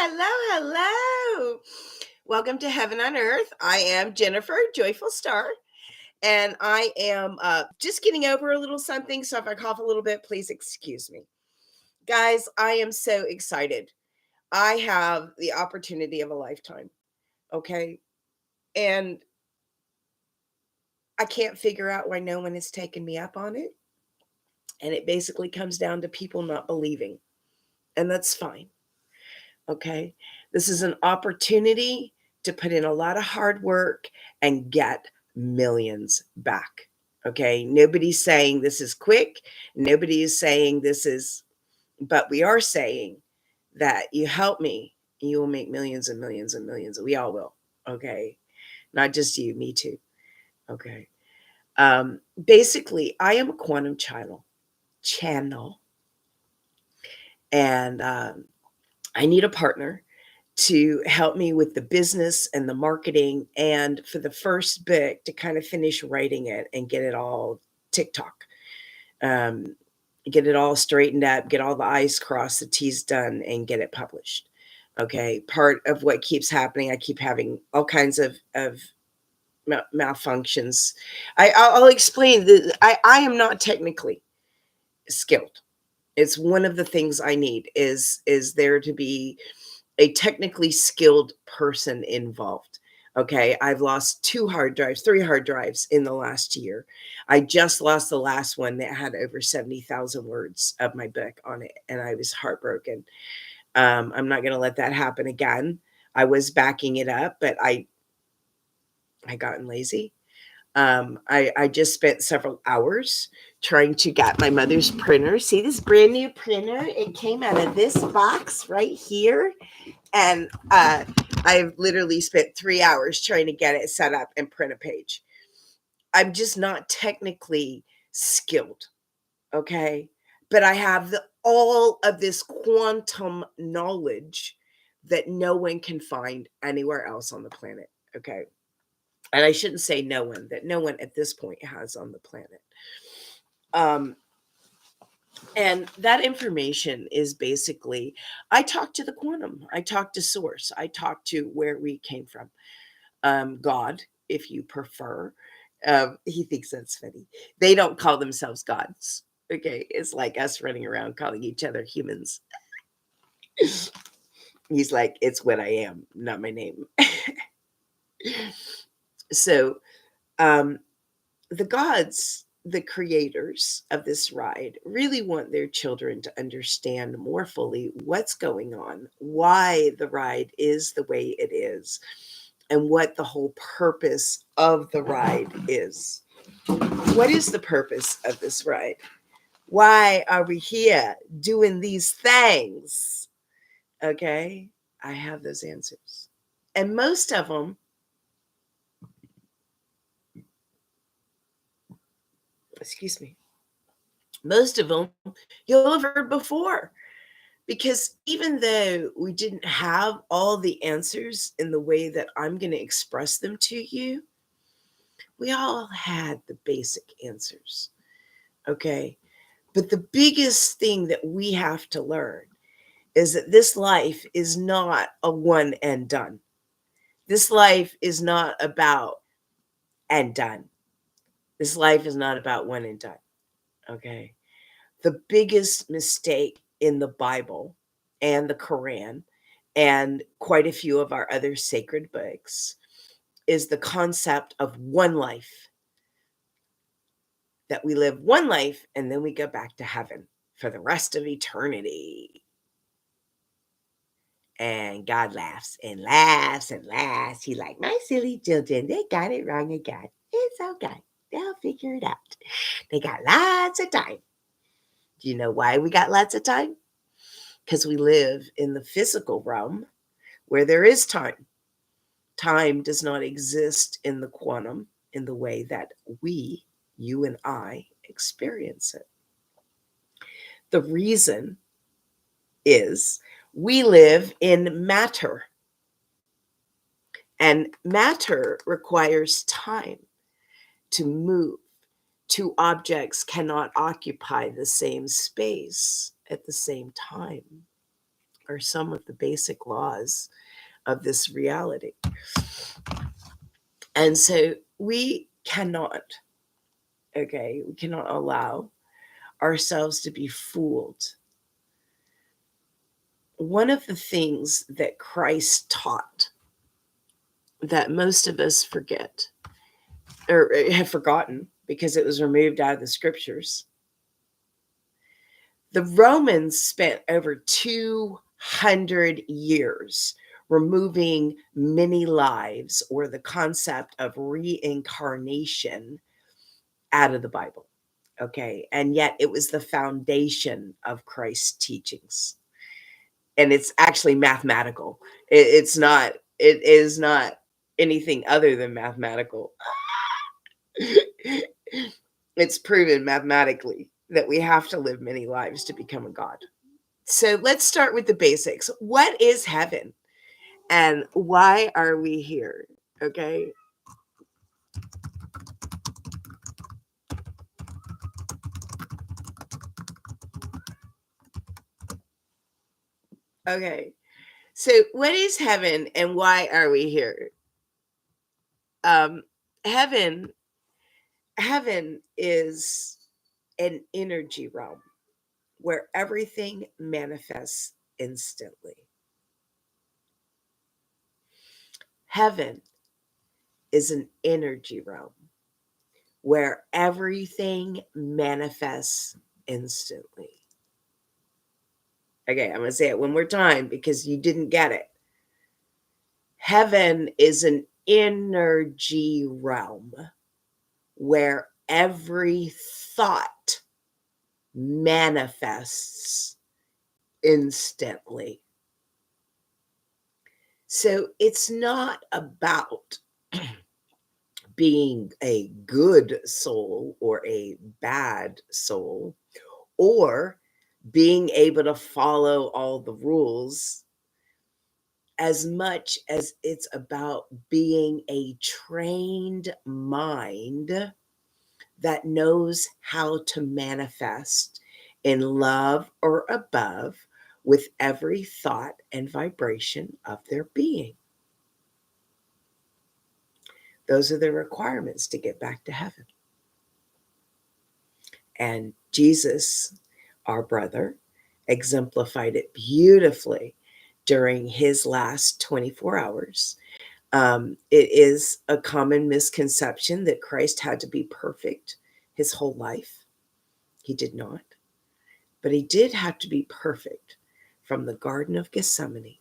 hello. Welcome to Heaven on Earth. I am Jennifer, Joyful Star, and I am just getting over a little something. So if I cough a little bit, please excuse me. Guys, I am so excited. I have the opportunity of a lifetime, okay? And I can't figure out why no one has taken me up on it. And it basically comes down to people not believing. And that's fine. Okay. This is an opportunity to put in a lot of hard work and get millions back. Okay. Nobody's saying this is quick. Nobody is saying this is, but we are saying that you help me, you will make millions and millions and millions. We all will. Okay. Not just you, me too. Okay. Basically, I am a quantum channel, and I need a partner to help me with the business and the marketing, and for the first book to kind of finish writing it and get it all TikTok, um, get it all straightened up, get all the I's crossed, the T's done, and get it published. Okay. Part of what keeps happening, I keep having all kinds of malfunctions. I'll explain. I am not technically skilled. It's one of the things I need is there to be a technically skilled person involved. Okay. I've lost 3 hard drives in the last year. I just lost the last one that had over 70,000 words of my book on it. And I was heartbroken. I'm not going to let that happen again. I was backing it up, but I gotten lazy. I just spent several hours trying to get my mother's printer. See this brand new printer? It came out of this box right here. And I've literally spent 3 hours trying to get it set up and print a page. I'm just not technically skilled, okay? But I have all of this quantum knowledge that no one can find anywhere else on the planet, okay? And I shouldn't say no one, that no one at this point has on the planet. And that information is basically, I talk to the quantum, I talk to source, I talk to where we came from. God, if you prefer. He thinks that's funny. They don't call themselves gods. Okay. It's like us running around calling each other humans. He's like, it's what I am, not my name. So, the gods, the creators of this ride, really want their children to understand more fully what's going on, why the ride is the way it is, and what the whole purpose of the ride is. What is the purpose of this ride? Why are we here doing these things? Okay, I have those answers. And most of them, excuse me, most of them you'll have heard before. Because even though we didn't have all the answers in the way that I'm going to express them to you, we all had the basic answers. Okay. But the biggest thing that we have to learn is that this life is not a one and done. This life is not about and done. This life is not about one and done. Okay. The biggest mistake in the Bible and the Quran and quite a few of our other sacred books is the concept of one life, that we live one life and then we go back to heaven for the rest of eternity. And God laughs and laughs and laughs. He's like, my silly children, they got it wrong again. It's okay. They'll figure it out. They got lots of time. Do you know why we got lots of time? Because we live in the physical realm where there is time. Time does not exist in the quantum in the way that we, you and I, experience it. The reason is we live in matter. And matter requires time to move. Two objects cannot occupy the same space at the same time. are some of the basic laws of this reality. And so we cannot allow ourselves to be fooled. One of the things that Christ taught that most of us forget or have forgotten because it was removed out of the scriptures. The Romans spent over 200 years removing many lives or the concept of reincarnation out of the Bible. Okay. And yet it was the foundation of Christ's teachings. And it's actually mathematical. It is not anything other than mathematical. It's proven mathematically that we have to live many lives to become a god. So let's start with the basics. What is heaven? And why are we here? Okay. Okay. So what is heaven and why are we here? Um, heaven, heaven is an energy realm where everything manifests instantly. Heaven is an energy realm where everything manifests instantly. Okay, I'm going to say it one more time because you didn't get it. Heaven is an energy realm where every thought manifests instantly. So it's not about being a good soul or a bad soul or being able to follow all the rules as much as it's about being a trained mind that knows how to manifest in love or above with every thought and vibration of their being. Those are the requirements to get back to heaven. And Jesus, our brother, exemplified it beautifully during his last 24 hours. It is a common misconception that Christ had to be perfect his whole life. He did not. But he did have to be perfect from the Garden of Gethsemane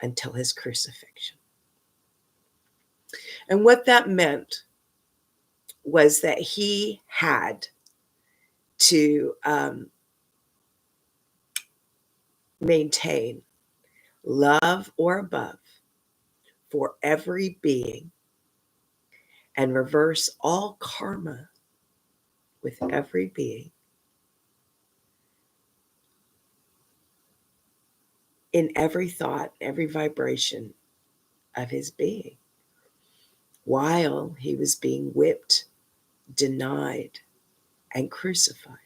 until his crucifixion. And what that meant was that he had to maintain love or above for every being and reverse all karma with every being in every thought, every vibration of his being while he was being whipped, denied, and crucified.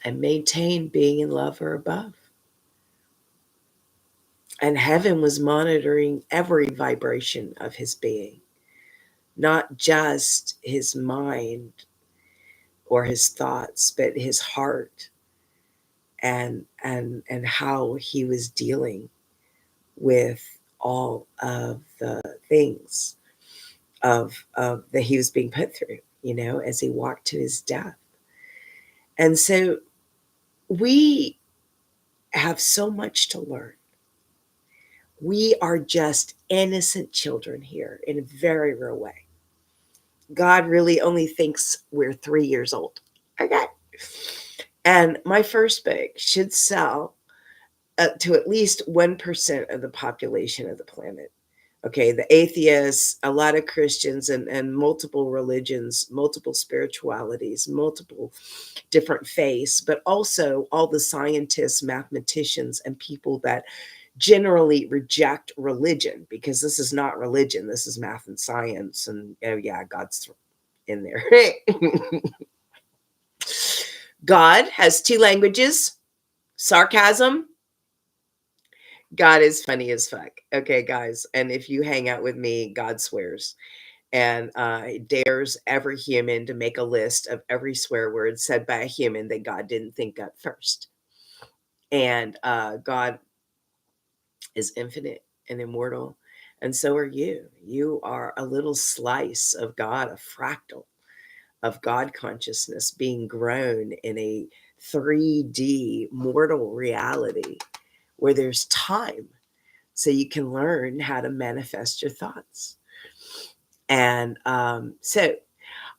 And maintain being in love or above. And heaven was monitoring every vibration of his being, not just his mind or his thoughts, but his heart and how he was dealing with all of the things of that he was being put through, as he walked to his death. And so we have so much to learn. We are just innocent children here in a very real way. God really only thinks we're 3 years old. Okay. And my first book should sell to at least 1% of the population of the planet. Okay, the atheists, a lot of Christians, and multiple religions, multiple spiritualities, multiple different faiths, but also all the scientists, mathematicians, and people that generally reject religion, because this is not religion. This is math and science. And oh yeah, God's in there. God has two languages, sarcasm. God is funny as fuck. Okay, guys. And if you hang out with me, God swears and dares every human to make a list of every swear word said by a human that God didn't think up first. And God is infinite and immortal. And so are you. You are a little slice of God, a fractal of God consciousness being grown in a 3D mortal reality where there's time so you can learn how to manifest your thoughts. And so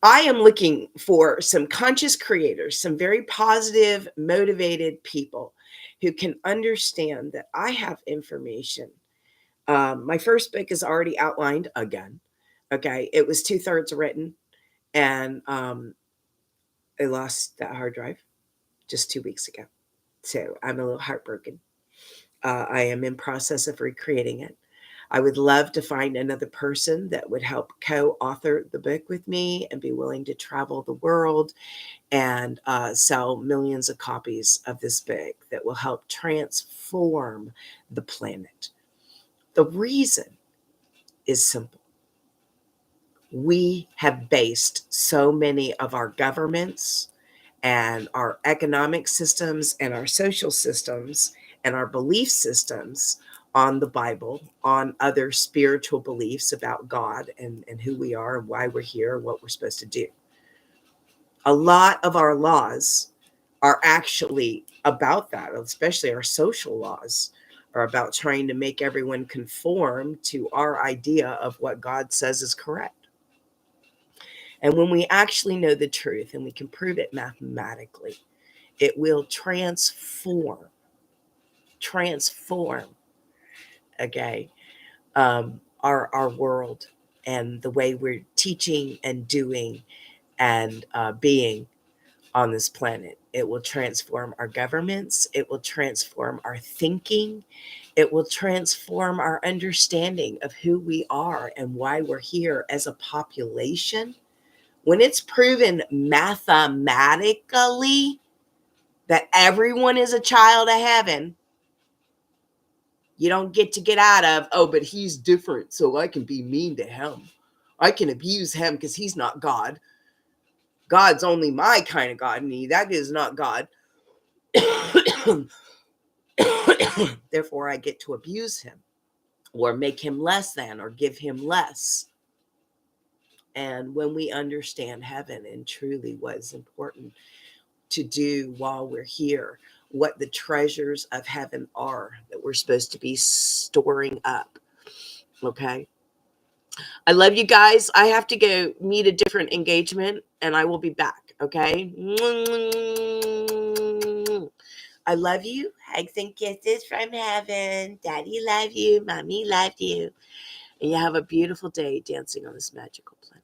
I am looking for some conscious creators, some very positive, motivated people who can understand that I have information. My first book is already outlined again. Okay. It was 2/3 written, and I lost that hard drive just 2 weeks ago. So I'm a little heartbroken. I am in process of recreating it. I would love to find another person that would help co-author the book with me and be willing to travel the world and sell millions of copies of this book that will help transform the planet. The reason is simple. We have based so many of our governments and our economic systems and our social systems and our belief systems on the Bible, on other spiritual beliefs about God and who we are and why we're here and what we're supposed to do. A lot of our laws are actually about that, especially our social laws are about trying to make everyone conform to our idea of what God says is correct. And when we actually know the truth and we can prove it mathematically, it will transform, okay, our world and the way we're teaching and doing and being on this planet. It will transform our governments. It will transform our thinking. It will transform our understanding of who we are and why we're here as a population. When it's proven mathematically that everyone is a child of heaven, you don't get out of, oh, but he's different, so I can be mean to him. I can abuse him because he's not God. God's only my kind of God, and that is not God. Therefore, I get to abuse him or make him less than or give him less. And when we understand heaven and truly what is important to do while we're here, what the treasures of heaven are that we're supposed to be storing up. Okay. I love you guys. I have to go meet a different engagement and I will be back. Okay. I love you. Hugs and kisses from heaven. Daddy love you. Mommy love you. And you have a beautiful day dancing on this magical planet.